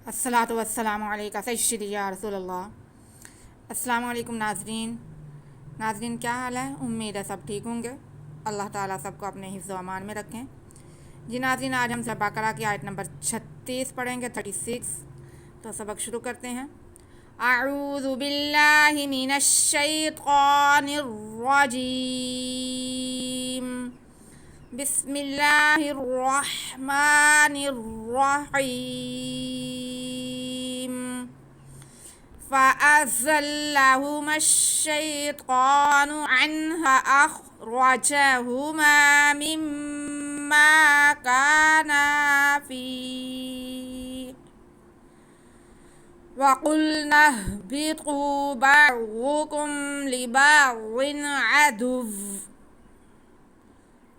الصلاۃ والسلام علیکہ سیدی یا رسول اللہ۔ السلام علیکم ناظرین کیا حال ہے؟ امید ہے سب ٹھیک ہوں گے۔ اللہ تعالیٰ سب کو اپنے حفظ و امان میں رکھیں۔ جی ناظرین، آج ہم سورہ بقرہ کی آیت نمبر 36 پڑھیں گے، 36۔ تو سبق شروع کرتے ہیں۔ اعوذ باللہ من الشیطان الرجیم، بسم اللہ الرحمن الرحیم۔ فَأَزَلَّهُمَا الشَّيْطَانُ عَنْهَا أَخْرَجَهُمَا مِمَّا كَانَا فِيهِ وَقُلْنَا اهْبِطُوا بَعْضُكُمْ لِبَعْضٍ عَدُوٌّ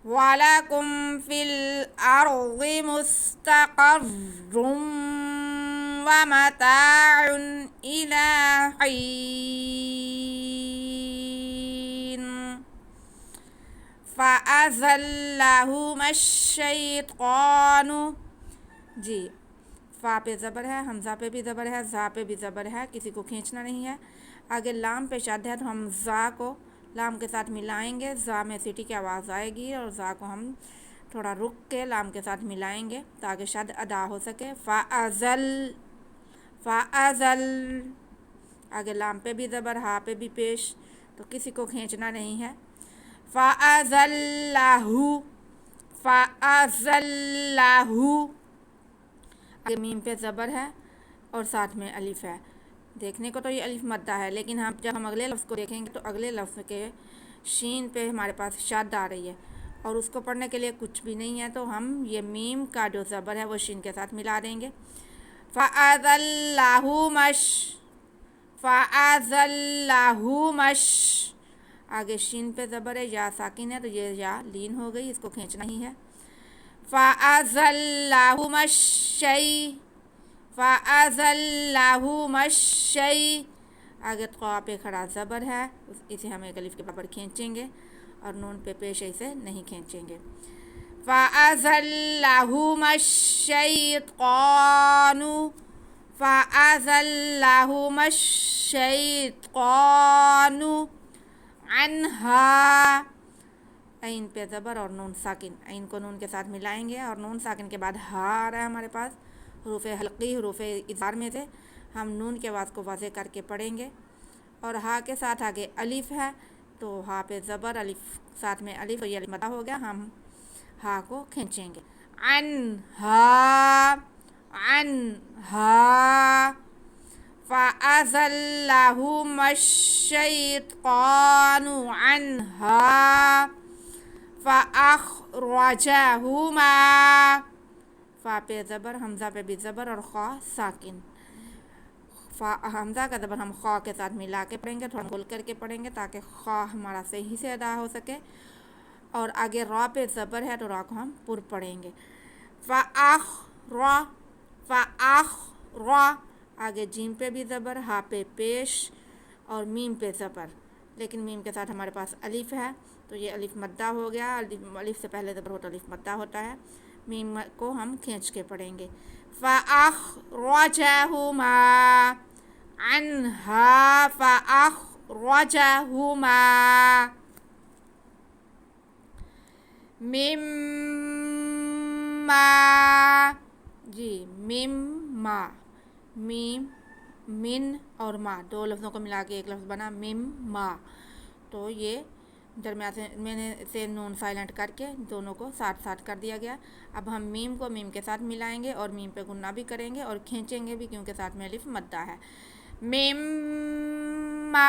وَلَكُمْ فِي الْأَرْضِ مُسْتَقَرٌّ وَمَتَاعٌ إِلَىٰ حِينٍ۔ فَأَزَلَّهُمَا الشَّيْطَانُ، جی فا پہ زبر ہے، حمزہ پہ بھی زبر ہے، زا پہ بھی زبر ہے، کسی کو کھینچنا نہیں ہے۔ آگے لام پہ شد ہے تو ہم زا کو لام کے ساتھ ملائیں گے، زا میں سیٹی کی آواز آئے گی اور زا کو ہم تھوڑا رک کے لام کے ساتھ ملائیں گے تاکہ شد ادا ہو سکے۔ فَأَزَل، آگے لام پہ بھی زبر، ہا پہ بھی پیش، تو کسی کو کھینچنا نہیں ہے۔ فَأَزَلَّهُ، آگے میم پہ زبر ہے اور ساتھ میں الف ہے۔ دیکھنے کو تو یہ الف مدہ ہے، لیکن جب ہم اگلے لفظ کو دیکھیں گے تو اگلے لفظ کے شین پہ ہمارے پاس شد آ رہی ہے اور اس کو پڑھنے کے لیے کچھ بھی نہیں ہے، تو ہم یہ میم کا جو زبر ہے وہ شین کے ساتھ ملا دیں گے۔ فَأَزَلَّهُمَا، آگے شین پہ زبر ہے، یا ساکن ہے تو یہ یا لین ہو گئی، اس کو کھینچنا ہی ہے۔ فَأَزَلَّهُمَا الشَّيْء، آگے قا پہ کھڑا زبر ہے، اسے ہم ایک الف کے برابر کھینچیں گے اور نون پہ پیش اسے نہیں کھینچیں گے۔ فَأَزَلَّهُمَا الشَّيْطَانُ عَنْهَا، عین پہ زبر اور نون ساکن، عین کو نون کے ساتھ ملائیں گے اور نون ساکن کے بعد ہا آ رہا ہے ہمارے پاس، حروف حلقی، حروف اظہار میں سے ہم نون کے آواز کو واضح کر کے پڑھیں گے، اور ہا کے ساتھ آگے الف ہے تو ہا پہ زبر، الف ساتھ میں الف، اور یہ الف مدہ ہو گیا، ہم ہا کو کھینچیں گے۔ عنہا فَأَزَلَّهُمَا الشَّيْطَانُ عَنْهَا فَأَخْرَجَهُمَا، فا پہ زبر، حمزہ پہ بھی زبر اور خا ساکن، حمزہ کا زبر ہم خا کے ساتھ ملا کے پڑھیں گے، تھوڑا کھول کر کے پڑھیں گے تاکہ خا ہمارا صحیح سے ادا ہو سکے، اور آگے را پہ زبر ہے تو را کو ہم پر پڑھیں گے۔ فَأَخْرَ، آگے جیم پہ بھی زبر، ہا پہ پیش اور میم پہ زبر، لیکن میم کے ساتھ ہمارے پاس الف ہے تو یہ الف مدہ ہو گیا، الف سے پہلے زبر ہوتا ہے الف مدہ ہوتا ہے، میم کو ہم کھینچ کے پڑھیں گے۔ فَأَخْرَجَهُمَا عَنْهَا فَأَخْرَجَهُمَا مِمَّا، جی مِمَّا، میم، من اور ما دو لفظوں کو ملا کے ایک لفظ بنا مِمَّا، تو یہ درمیان میں سے نون سائلنٹ کر کے دونوں کو ساتھ ساتھ کر دیا گیا۔ اب ہم میم کو میم کے ساتھ ملائیں گے اور میم پہ غنہ بھی کریں گے اور کھینچیں گے بھی کیونکہ ساتھ میں الف مدہ ہے۔ مِمَّا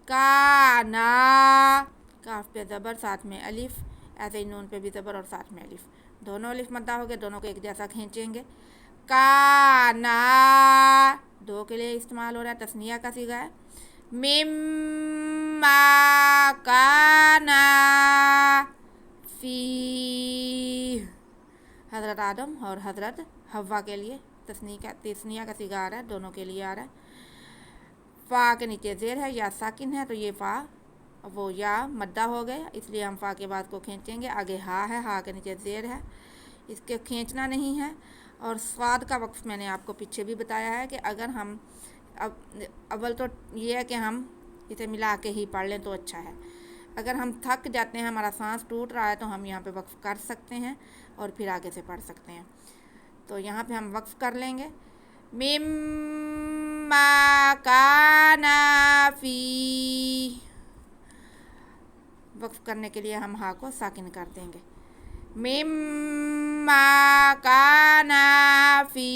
کانا، کاف پہ زبر ساتھ میں الف، ایسے ہی نون پہ بھی زبر اور ساتھ میں الف، دونوں الف مدہ ہو گئے، دونوں کو ایک جیسا کھینچیں گے۔ کانا دو کے لیے استعمال ہو رہا ہے، تثنیہ کا صیغہ ہے۔ مِمَّا کانا فِیہ، حضرت آدم اور حضرت حوا کے لیے تثنیہ کا صیغہ آ رہا ہے، دونوں کے لیے آ رہا ہے۔ فا کے نیچے زیر ہے، یا ساکن ہے تو یہ فا وہ یا مدہ ہو گئے، اس لیے ہم فا کے بعد کو کھینچیں گے۔ آگے ہا ہے، ہا کے نیچے زیر ہے اس کے کھینچنا نہیں ہے. اور صاد کا وقف میں نے آپ کو پیچھے بھی بتایا ہے کہ اگر ہم اول تو یہ ہے کہ ہم اسے ملا کے ہی پڑھ لیں تو اچھا ہے. اگر ہم تھک جاتے ہیں, ہمارا سانس ٹوٹ رہا ہے, تو ہم یہاں پہ وقف کر سکتے ہیں اور پھر آگے سے پڑھ سکتے ہیں. تو یہاں پہ ہم وقف کر لیں گے. مما کانا فی, وقف کرنے کے لیے ہم ہا کو ساکن کر دیں گے. مما کانا فی.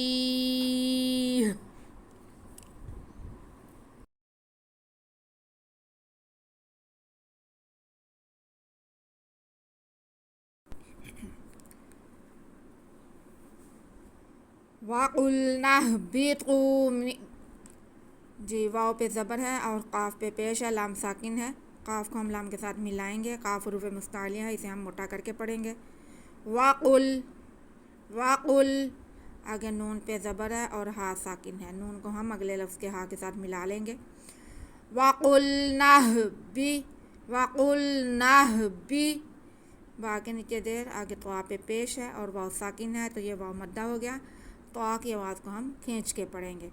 وَقُلْنَا اهْبِطُوا, جی واو پہ زبر ہے اور قاف پہ پیش ہے, لام ساکن ہے. قاف کو ہم لام کے ساتھ ملائیں گے. قاف حروف مستعلیہ ہے, اسے ہم موٹا کر کے پڑھیں گے. وَقُلْ, وَقُلْ, آگے نون پہ زبر ہے اور ہا ساکن ہے. نون کو ہم اگلے لفظ کے ہا کے ساتھ ملا لیں گے. وَقُلْنَا اهْبِطُوا, وَقُلْنَا اهْبِطُوا, با کے نیچے دیر, آگے طوا پہ پیش ہے اور واو ساکن ہے, تو یہ واو مدہ ہو گیا. طوا کی آواز کو ہم کھینچ کے پڑھیں گے.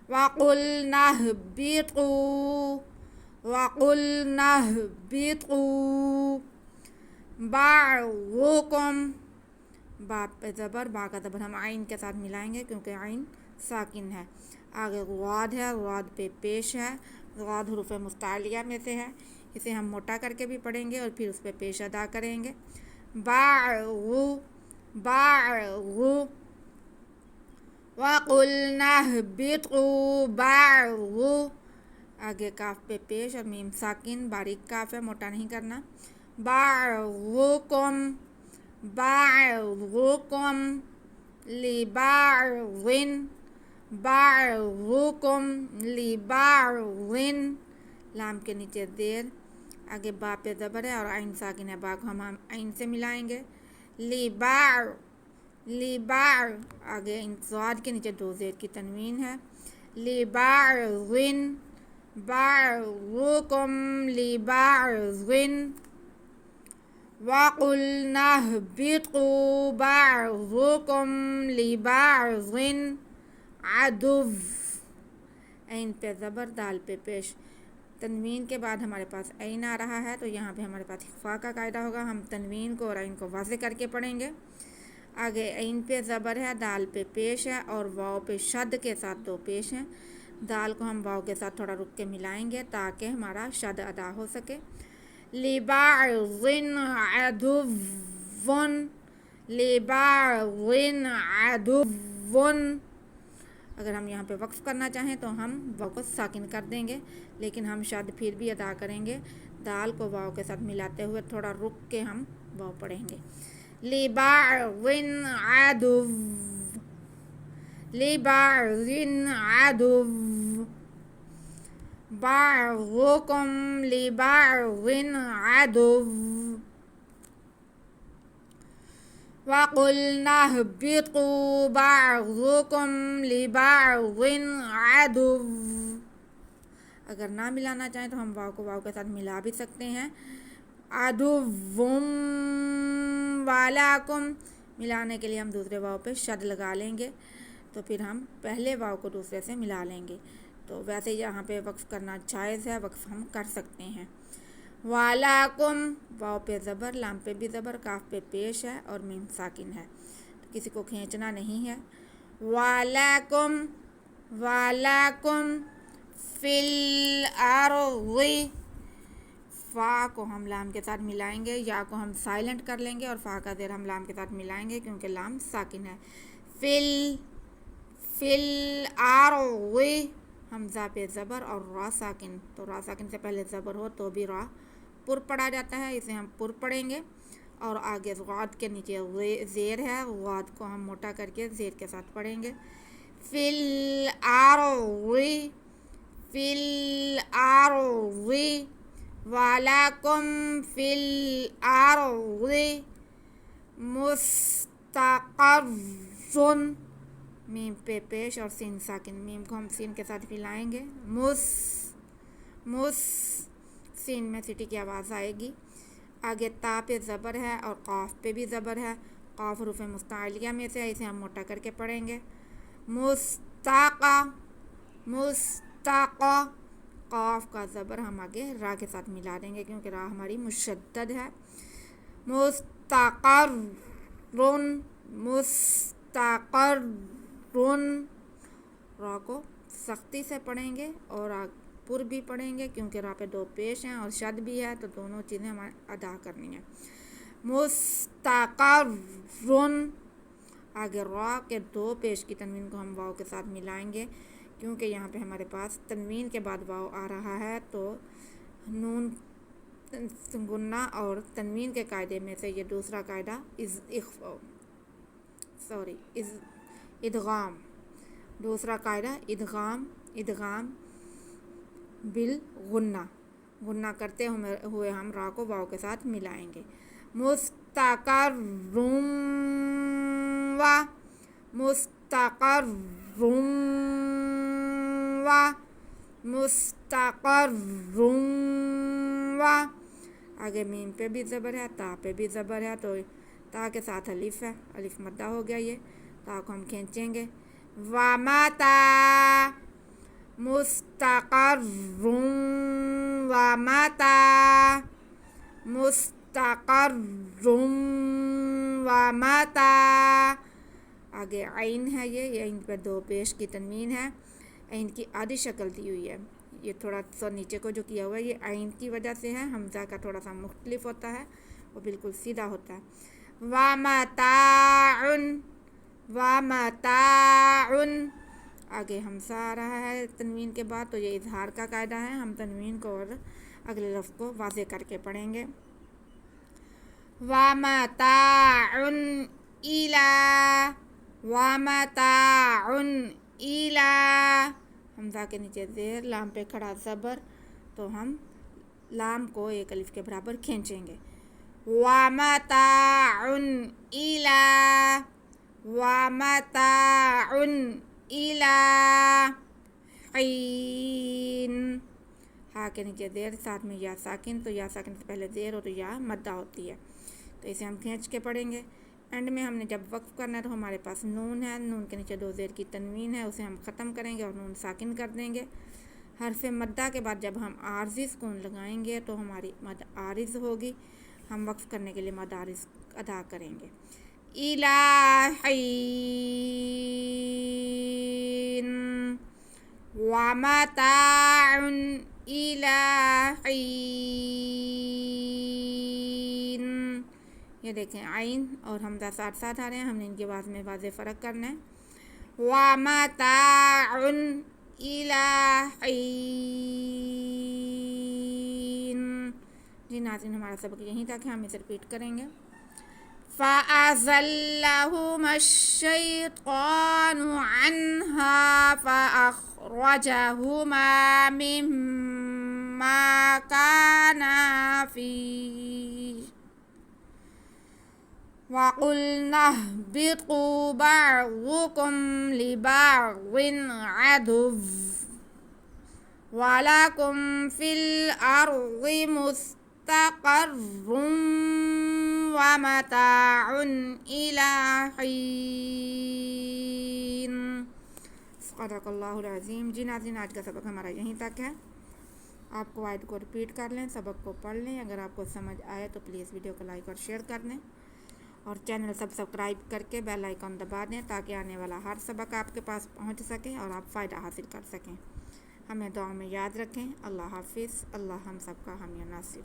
وَقُلْنَا اهْبِطُوا, وَقُلْنَا اهْبِطُوا بَعْضُكُمْ, با پہ زبر, با کا زبر ہم عین کے ساتھ ملائیں گے کیونکہ عین ساکن ہے. آگے غاد ہے, غاد پہ پیش ہے. غاد حروف مستعلیہ میں سے ہے, اسے ہم موٹا کر کے بھی پڑھیں گے اور پھر اس پہ پیش ادا کریں گے. باعو, باعو, وَقُلْنَا اهْبِطُوا بَعْضُ, آگے کاف پہ پیش اور میم ساکن, باریک کاف ہے, موٹا نہیں کرنا. بَعْضُكُمْ, بَعْضُكُمْ لِبَعْضٍ, بَعْضُكُمْ لِبَعْضٍ, لام کے نیچے زیر, آگے با پہ زبر ہے اور عین ساکن ہے. با کو ہم عین سے ملائیں گے. لِبَعْض, لِبَعْض, آگے صاد کے نیچے دو زیر کی تنوین ہے. لِبَعْضٍ, بَعْضُكُمْ لِبَعْضٍ. وَقُلْنَا اهْبِطُوا بَعْضُكُمْ لِبَعْضٍ عَدُوٌّ, عین پہ زبر, دال پہ پیش, تنوین کے بعد ہمارے پاس عین آ رہا ہے, تو یہاں پہ ہمارے پاس اخفاء کا قاعدہ ہوگا. ہم تنوین کو اور عین کو واضح کر کے پڑھیں گے. آگے عین پہ زبر ہے, دال پہ پیش ہے اور واو پہ شد کے ساتھ دو پیش ہیں. دال کو ہم واو کے ساتھ تھوڑا رک کے ملائیں گے تاکہ ہمارا شد ادا ہو سکے. لِبَعْضٍ عَدُوٌّ, لِبَعْضٍ عَدُوٌّ. اگر ہم یہاں پہ وقف کرنا چاہیں تو ہم واو کو ساکن کر دیں گے, لیکن ہم شد پھر بھی ادا کریں گے. دال کو واو کے ساتھ ملاتے ہوئے تھوڑا رک کے ہم واو پڑھیں گے. لِبَعْضٍ عَدُوٌّ, لِبَعْضٍ عَدُوٌّ, بَعْضُكُمْ لِبَعْضٍ عَدُوٌّ. وَقُلْنَا اهْبِطُوا بَعْضُكُمْ لِبَعْضٍ عَدُوٌّ, اگر نہ ملانا چاہیں تو ہم واو کو واو کے ساتھ ملا بھی سکتے ہیں. عَدُوٌّ وَلَكُمْ, ملانے کے لیے ہم دوسرے واو پہ شد لگا لیں گے, تو پھر ہم پہلے واو کو دوسرے سے ملا لیں گے. تو ویسے یہاں پہ وقف کرنا جائز ہے, وقف ہم کر سکتے ہیں. وَلَكُمْ, واو پہ زبر, لام پہ بھی زبر, کاف پہ پیش ہے اور میم ساکن ہے, تو کسی کو کھینچنا نہیں ہے. وَلَكُمْ, وَلَكُمْ فِي الْأَرْضِ, فا کو ہم لام کے ساتھ ملائیں گے, یا کو ہم سائلنٹ کر لیں گے اور فا کا زیر ہم لام کے ساتھ ملائیں گے کیونکہ لام ساکن ہے. فِي الْأَرْضِ, حمزہ پہ زبر اور را ساکن, تو را ساکن سے پہلے زبر ہو تو بھی را پر پڑھا جاتا ہے, اسے ہم پر پڑھیں گے. اور آگے غاد کے نیچے زیر ہے, غاد کو ہم موٹا کر کے زیر کے ساتھ پڑھیں گے. فِي الْأَرْضِ, فِي الْأَرْضِ, وَلَكُمْ فِي الْأَرْضِ مُسْتَقَرٌّ, میم پہ پیش اور سین ساکن, میم کو ہم سین کے ساتھ ملائیں گے. مس, سین میں سٹی کی آواز آئے گی. آگے تا پہ زبر ہے اور قاف پہ بھی زبر ہے, قاف حروف مستعلیہ میں سے ہے، اسے ہم موٹا کر کے پڑھیں گے. مستقا، مستقا، قاف کا زبر ہم آگے را کے ساتھ ملا دیں گے کیونکہ را ہماری مشدد ہے. مستقرن، مستقرن، را کو سختی سے پڑھیں گے اور پر بھی پڑھیں گے کیونکہ را پہ 2 پیش ہیں اور شد بھی ہے، تو دونوں چیزیں ہمیں ادا کرنی ہیں. مستقرن، آگے را کے 2 پیش کی تنوین کو ہم واو کے ساتھ ملائیں گے کیونکہ یہاں پہ ہمارے پاس تنوین کے بعد واو آ رہا ہے، تو نون گنہ اور تنوین کے قاعدے میں سے یہ دوسرا قاعدہ ادغام، دوسرا قاعدہ ادغام بالغنہ، غنہ کرتے ہوئے ہم را کو واو کے ساتھ ملائیں گے. مستقرم و، مستقرم و، مستقرم و. آگے میم پہ بھی زبر ہے، تا پہ بھی زبر ہے، تو تا کے ساتھ الف ہے، الف مدہ ہو گیا، یہ تا کو ہم کھینچیں گے. ومتا، مستقرم ومتا، مستقرم ومتا. آگے عین ہے، یہ عین پہ 2 پیش کی تنوین ہے، عین کی آدھی شکل دی ہوئی ہے، یہ تھوڑا سا نیچے کو جو کیا ہوا ہے یہ عین کی وجہ سے ہے، حمزہ کا تھوڑا سا مختلف ہوتا ہے، وہ بالکل سیدھا ہوتا ہے. ومتاعن، ومتاعن، آگے حمزہ آ رہا ہے تنوین کے بعد، تو یہ اظہار کا قاعدہ ہے، ہم تنوین کو اور اگلے لفظ کو واضح کر کے پڑھیں گے. ومتاعن الی، ومتاعن الی، حمزہ کے نیچے زیر، لام پہ کھڑا زبر، تو ہم لام کو 1 الف کے برابر کھینچیں گے. ومتاعن الی، ومتاعن الی حین، ہا کے نیچے زیر، ساتھ میں یا ساکن، تو یا ساکن سے پہلے زیر اور یا مدہ ہوتی ہے، تو اسے ہم کھینچ کے پڑھیں گے. اینڈ میں ہم نے جب وقف کرنا ہے تو ہمارے پاس نون ہے، نون کے نیچے 2 زیر کی تنوین ہے، اسے ہم ختم کریں گے اور نون ساکن کر دیں گے. حرف مدہ کے بعد جب ہم عارضی سکون لگائیں گے تو ہماری مد عارض ہوگی، ہم وقف کرنے کے لیے مد عارض ادا کریں گے. الہین، ومتاعن الہین. یہ دیکھیں عین اور حمزہ ساتھ ساتھ آ رہے ہیں، ہم نے ان کی آواز میں واضح فرق کرنا ہے. ومتاعن الہین. جی ناظرین، ہمارا سبق یہیں تک ہے، ہم اسے ریپیٹ کریں گے. فَأَزَلَّهُمَا الشَّيْطَانُ عَنْهَا فَأَخْرَجَهُمَا مِمَّا كَانَا فِيهِ وَقُلْنَا اهْبِطُوا بَعْضُكُمْ لِبَعْضٍ عَدُوٌّ وَلَكُمْ فِي الْأَرْضِ مُسْتَقَرٌّ وَمَتَاعٌ إِلَىٰ حِينٍ. صدق اللہ العظیم. جی ناظرین، آج کا سبق ہمارا یہیں تک ہے. آپ کو آیت کو ریپیٹ کر لیں، سبق کو پڑھ لیں. اگر آپ کو سمجھ آئے تو پلیز ویڈیو کو لائک اور شیئر کر دیں اور چینل سبسکرائب کر کے بیل آئیکن دبا دیں تاکہ آنے والا ہر سبق آپ کے پاس پہنچ سکے اور آپ فائدہ حاصل کر سکیں. ہمیں دعا میں یاد رکھیں. اللہ حافظ. اللہ ہم سب کا حامی و ناصر.